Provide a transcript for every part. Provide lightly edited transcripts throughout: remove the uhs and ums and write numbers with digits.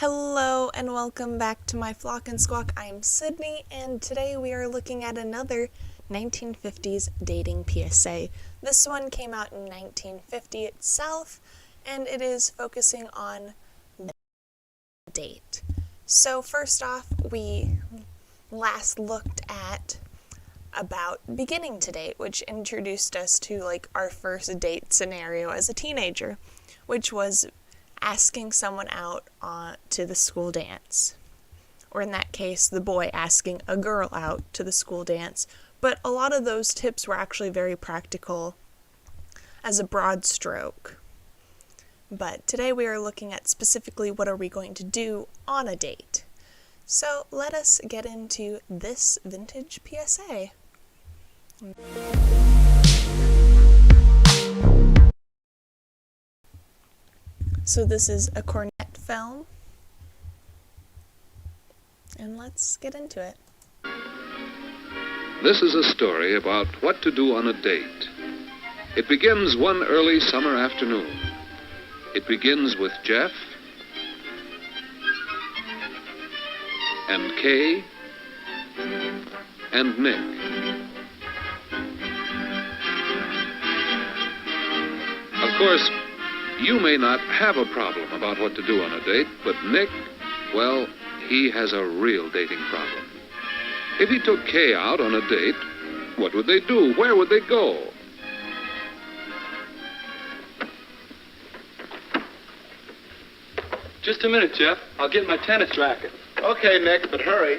Hello and welcome back to my Flock and Squawk. I'm Sydney, and today we are looking at another 1950s dating PSA. This one came out in 1950 itself, and it is focusing on the date. So first off, we last looked at about beginning to date, which introduced us to our first date scenario as a teenager, which was asking someone out to the school dance. Or in that case, the boy asking a girl out to the school dance. But a lot of those tips were actually very practical as a broad stroke. But today we are looking at specifically what are we going to do on a date. So let us get into this vintage PSA. So this is a cornet film, and let's get into it. This is a story about what to do on a date. It begins one early summer afternoon. It begins with Jeff and Kay and Nick. Of course, you may not have a problem about what to do on a date, but Nick, well, he has a real dating problem. If he took Kay out on a date, what would they do? Where would they go? Just a minute, Jeff. I'll get my tennis racket. Okay, Nick, but hurry.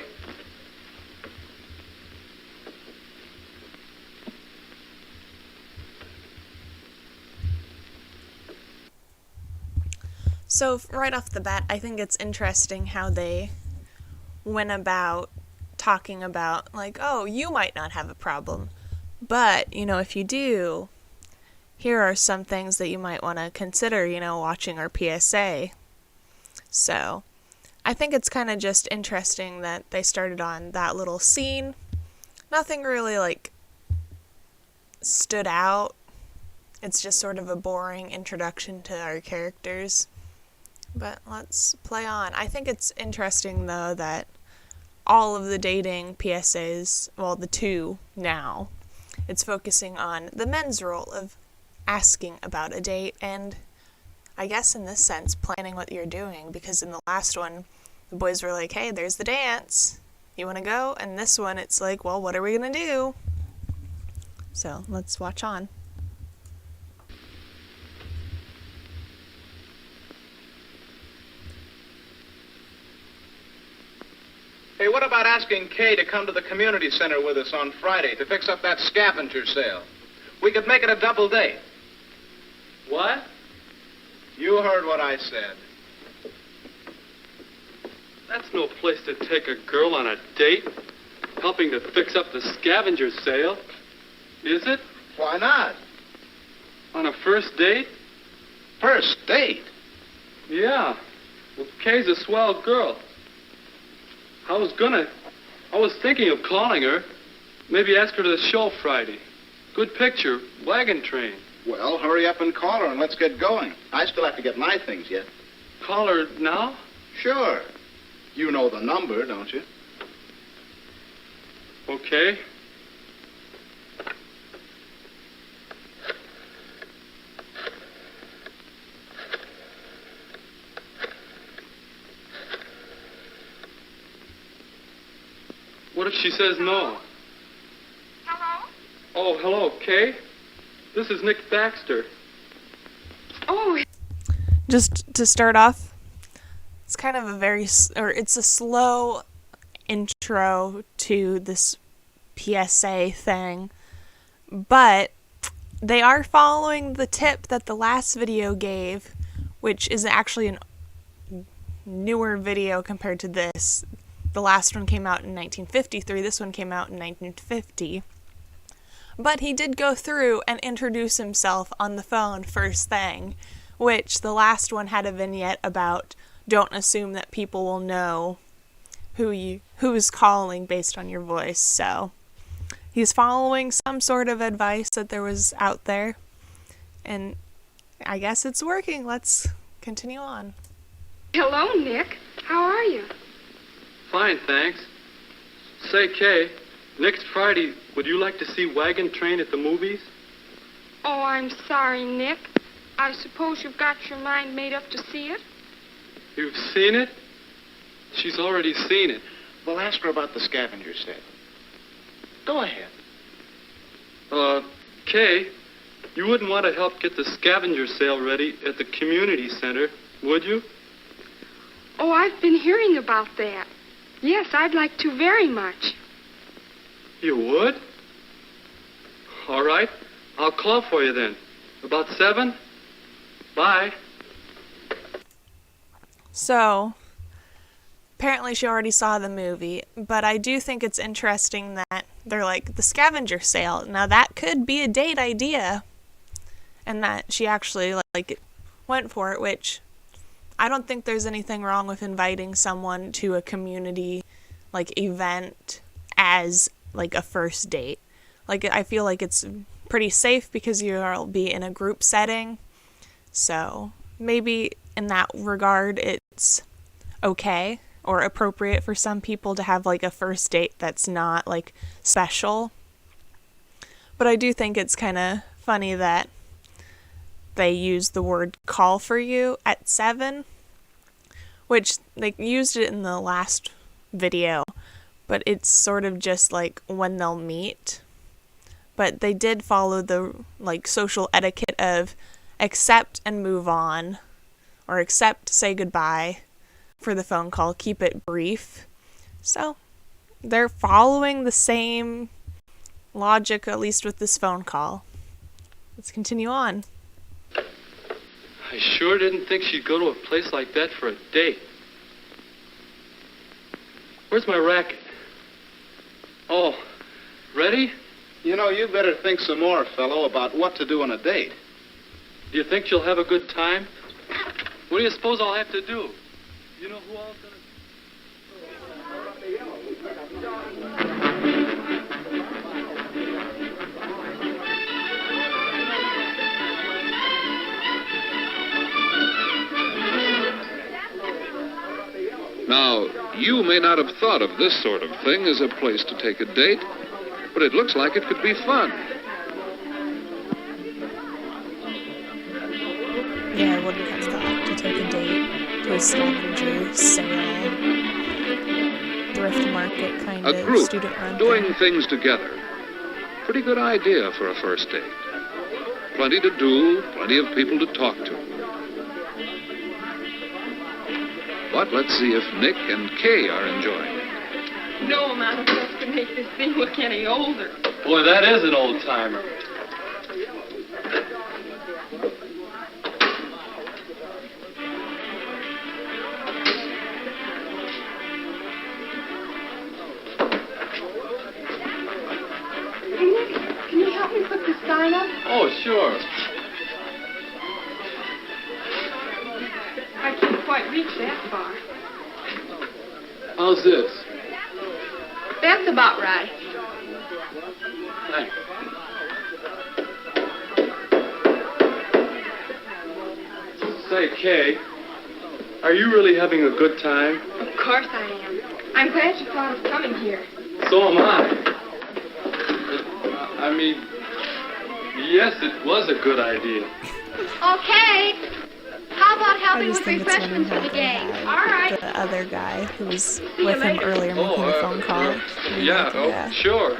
So right off the bat, I think it's interesting how they went about talking about, oh, you might not have a problem, but, if you do, here are some things that you might want to consider, watching our PSA. So I think it's kind of just interesting that they started on that little scene. Nothing really, stood out. It's just sort of a boring introduction to our characters. But let's play on. I think it's interesting, though, that all of the dating PSAs, well, the two now, it's focusing on the men's role of asking about a date and, I guess in this sense, planning what you're doing. Because in the last one, the boys were like, hey, there's the dance. You want to go? And this one, it's like, well, what are we going to do? So let's watch on. Hey, what about asking Kay to come to the community center with us on Friday to fix up that scavenger sale? We could make it a double date. What? You heard what I said. That's no place to take a girl on a date, helping to fix up the scavenger sale. Is it? Why not? On a first date? First date? Yeah. Well, Kay's a swell girl. I was thinking of calling her. Maybe ask her to the show Friday. Good picture, wagon train. Well, hurry up and call her and let's get going. I still have to get my things yet. Call her now? Sure. You know the number, don't you? Okay. What if she says no? Hello? Oh, hello, Kay. This is Nick Baxter. Oh. Just to start off, it's kind of it's a slow intro to this PSA thing, but they are following the tip that the last video gave, which is actually a newer video compared to this. The last one came out in 1953, this one came out in 1950. But he did go through and introduce himself on the phone first thing, which the last one had a vignette about don't assume that people will know who is calling based on your voice. So he's following some sort of advice that there was out there, and I guess it's working. Let's continue on. hello, Nick. How are you? Fine, thanks. Say, Kay, next Friday, would you like to see Wagon Train at the movies? Oh, I'm sorry, Nick. I suppose you've got your mind made up to see it? You've seen it? She's already seen it. Well, ask her about the scavenger sale. Go ahead. Kay, you wouldn't want to help get the scavenger sale ready at the community center, would you? Oh, I've been hearing about that. Yes, I'd like to very much. You would? All right. I'll call for you then. About 7? Bye. So, apparently she already saw the movie, but I do think it's interesting that they're like, the scavenger sale. Now that could be a date idea. And that she actually like went for it, which I don't think there's anything wrong with inviting someone to a community like event as like a first date. Like I feel like it's pretty safe because you'll be in a group setting. So maybe in that regard it's okay or appropriate for some people to have like a first date that's not like special. But I do think it's kind of funny that they use the word call for you at 7, which they used it in the last video, but it's sort of just like when they'll meet. But they did follow the like social etiquette of accept and move on, or accept, say goodbye for the phone call, keep it brief. So they're following the same logic, at least with this phone call. Let's continue on. I sure didn't think she'd go to a place like that for a date. Where's my racket? Oh, ready? You know, you better think some more, fellow, about what to do on a date. Do you think she'll have a good time? What do you suppose I'll have to do? You know who all's gonna... Now, you may not have thought of this sort of thing as a place to take a date, but it looks like it could be fun. Yeah, I wouldn't have thought to take a date to a scavenger sale, thrift market kind A of group student run doing thing. things together. Pretty good idea for a first date. Plenty to do, plenty of people to talk to. But let's see if Nick and Kay are enjoying it. No amount of stuff could make this thing look any older. Boy, that is an old-timer. Nick, can you help me put the sign up? Oh, sure. I can't quite reach that far. How's this? That's about right. Thanks. Say, Kay, are you really having a good time? Of course I am. I'm glad you thought of coming here. So am I. I mean, yes, it was a good idea. Okay. How about I helping just with think it's funny refreshments how for the they gang? had All right. the other guy who was you with him later. earlier making the phone call. He Yeah, like, oh, sure.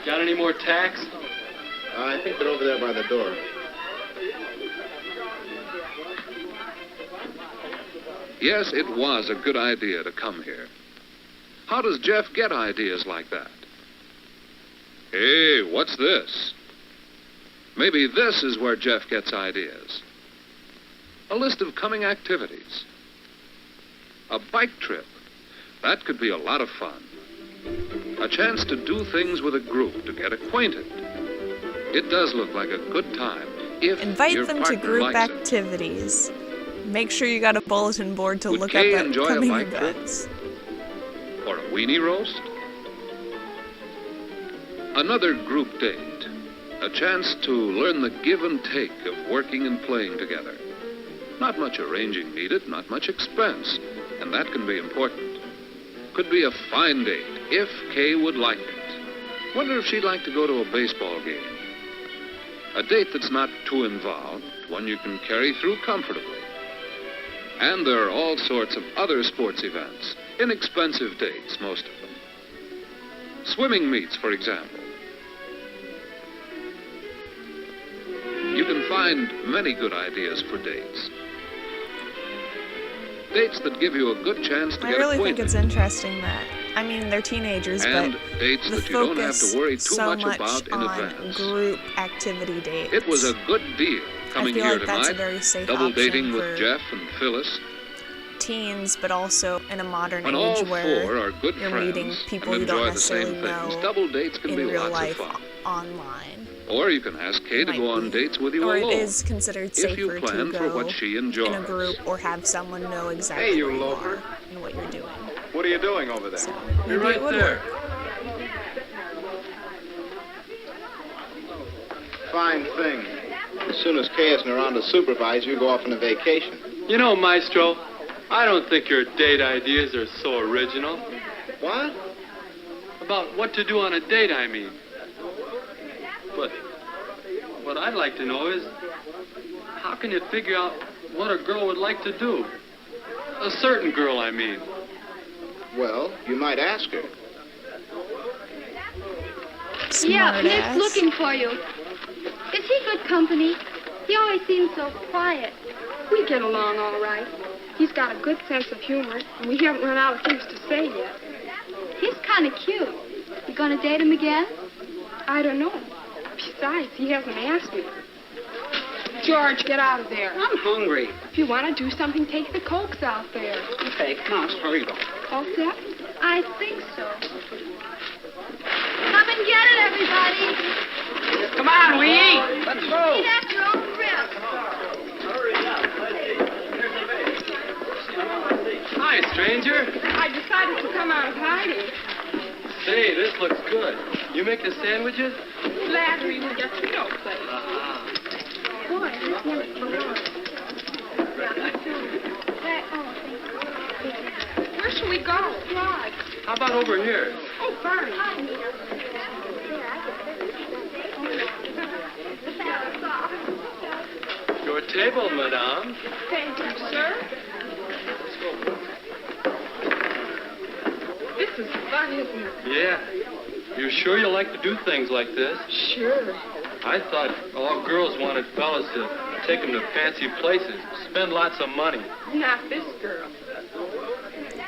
Got any more tacks? I think they're over there by the door. Yes, it was a good idea to come here. How does Jeff get ideas like that? Hey, what's this? Maybe this is where Jeff gets ideas. A list of coming activities. A bike trip. That could be a lot of fun. A chance to do things with a group, to get acquainted. It does look like a good time if invite your them to partner group likes it. activities. Make sure you got a bulletin board to Would look Kay up enjoy a upcoming bike trip? events. Or a weenie roast? Another group date. A chance to learn the give and take of working and playing together. Not much arranging needed, not much expense, and that can be important. Could be a fine date, if Kay would like it. Wonder if she'd like to go to a baseball game. A date that's not too involved, one you can carry through comfortably. And there are all sorts of other sports events, inexpensive dates, most of them. Swimming meets, for example. You can find many good ideas for dates. Dates that give you a good chance to I get really acquainted. think it's interesting that, I mean, they're teenagers, And but dates the that you don't have focus to worry too so much about in on advance. group activity dates. It was a good deal coming I feel here like that's a tonight. very safe Double option dating for with Jeff and Phyllis. teens, but also in a modern When age all where four are good you're friends meeting people and you don't enjoy the same necessarily things, know double dates can in be real lots life of fun. online. Or you can ask Kay to Might go on be. dates with you Or alone. it is considered if you safer plan to for go what she enjoys. in a group or have someone know exactly Hey, you where you loafer. are and what you're doing. What are you doing over there? So You're maybe right it would there. work. Fine thing. As soon as Kay isn't around to supervise, you go off on a vacation. You know, Maestro, I don't think your date ideas are so original. What? About what to do on a date, I mean. But what I'd like to know is, how can you figure out what a girl would like to do? A certain girl, I mean. Well, you might ask her. Yeah, Smart Nick's ass. looking for you. Is he good company? He always seems so quiet. We get along all right. He's got a good sense of humor, and we haven't run out of things to say yet. He's kind of cute. You gonna date him again? I don't know. Besides, he hasn't asked me. George, get out of there. I'm hungry. If you want to do something, take the Cokes out there. Okay, come on, where you go? All set? I think so. Come and get it, everybody. Come on, we eat. Let's go. Eat at your own risk. Hi, stranger. I decided to come out of hiding. Say, this looks good. You make the sandwiches? Flattery with your Tito plate. Boy, this one's for Lord. Where should we go? Drive. How about over here? Oh, Barney. Your table, madame. Thank you, sir. This is fun, isn't it? Yeah. You're sure you like to do things like this? Sure. I thought all girls wanted fellas to take them to fancy places, spend lots of money. Not this girl.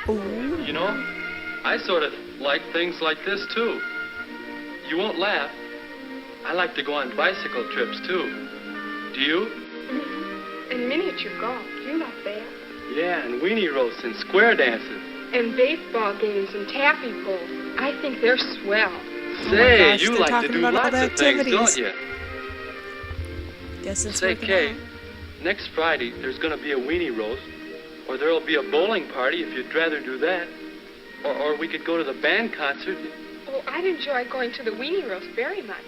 Ooh. You know, I sort of like things like this, too. You won't laugh. I like to go on bicycle trips, too. Do you? And miniature golf. You like that? Yeah, and weenie roasts and square dances. And baseball games and taffy pulls. I think they're swell. Say, gosh, you they're like to talking do about all lots the of things, activities. don't you? Guess it's Say, working Kay, out. next Friday there's going to be a weenie roast, or there'll be a bowling party if you'd rather do that. Or we could go to the band concert. Oh, I'd enjoy going to the weenie roast very much.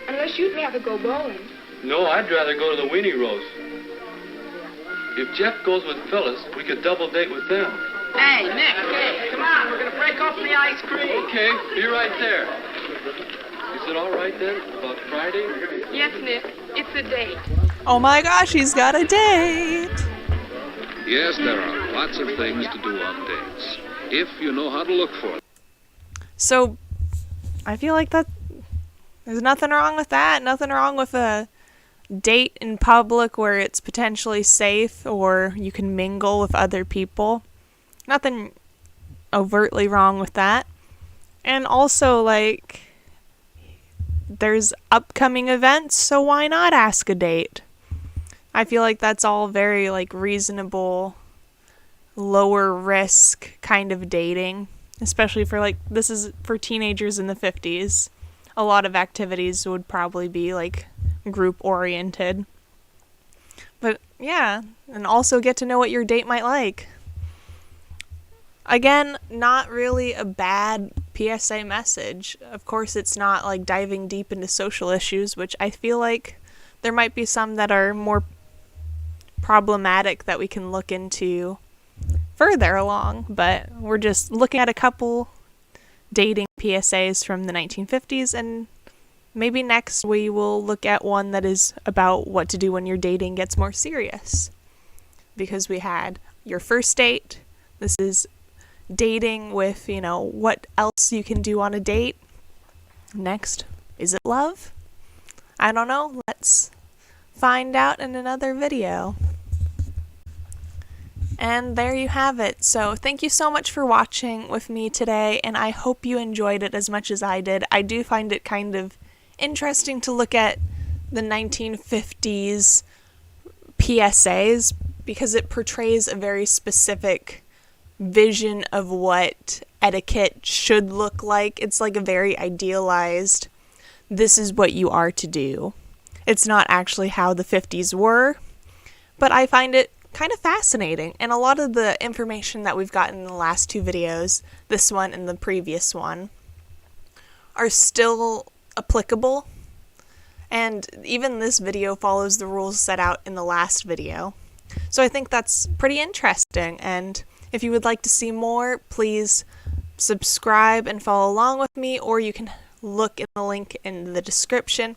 Unless you'd rather go bowling. No, I'd rather go to the weenie roast. If Jeff goes with Phyllis, we could double date with them. Hey, Nick, hey, come on, we're gonna break open the ice cream. Okay, be right there. Is it all right then, about Friday? Yes, Nick. It's a date. Oh my gosh, he's got a date. Yes, there are lots of things to do on dates, if you know how to look for them. So, I feel like that there's nothing wrong with that. Nothing wrong with a date in public where it's potentially safe or you can mingle with other people. Nothing overtly wrong with that. And also, like, there's upcoming events, so why not ask a date? I feel like that's all very, like, reasonable, lower risk kind of dating. Especially for, like, this is for teenagers in the 50s. A lot of activities would probably be, like, group oriented. But, yeah, and also get to know what your date might like. Again, not really a bad PSA message. Of course, it's not, like, diving deep into social issues, which I feel like there might be some that are more problematic that we can look into further along, but we're just looking at a couple dating PSAs from the 1950s, and maybe next we will look at one that is about what to do when your dating gets more serious. Because we had your first date, this is dating with, what else you can do on a date. Next, is it love? I don't know, let's find out in another video. And there you have it. So thank you so much for watching with me today, and I hope you enjoyed it as much as I did. I do find it kind of interesting to look at the 1950s PSAs because it portrays a very specific vision of what etiquette should look like. It's like a very idealized, this is what you are to do. It's not actually how the 50s were, but I find it kind of fascinating, and a lot of the information that we've gotten in the last two videos, this one and the previous one, are still applicable, and even this video follows the rules set out in the last video. So I think that's pretty interesting, and if you would like to see more, please subscribe and follow along with me, or you can look in the link in the description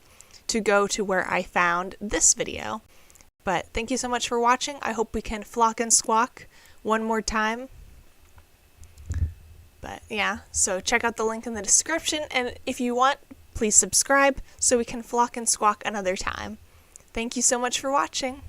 to go to where I found this video. But thank you so much for watching. I hope we can flock and squawk one more time. But yeah, so check out the link in the description, and if you want, please subscribe so we can flock and squawk another time. Thank you so much for watching.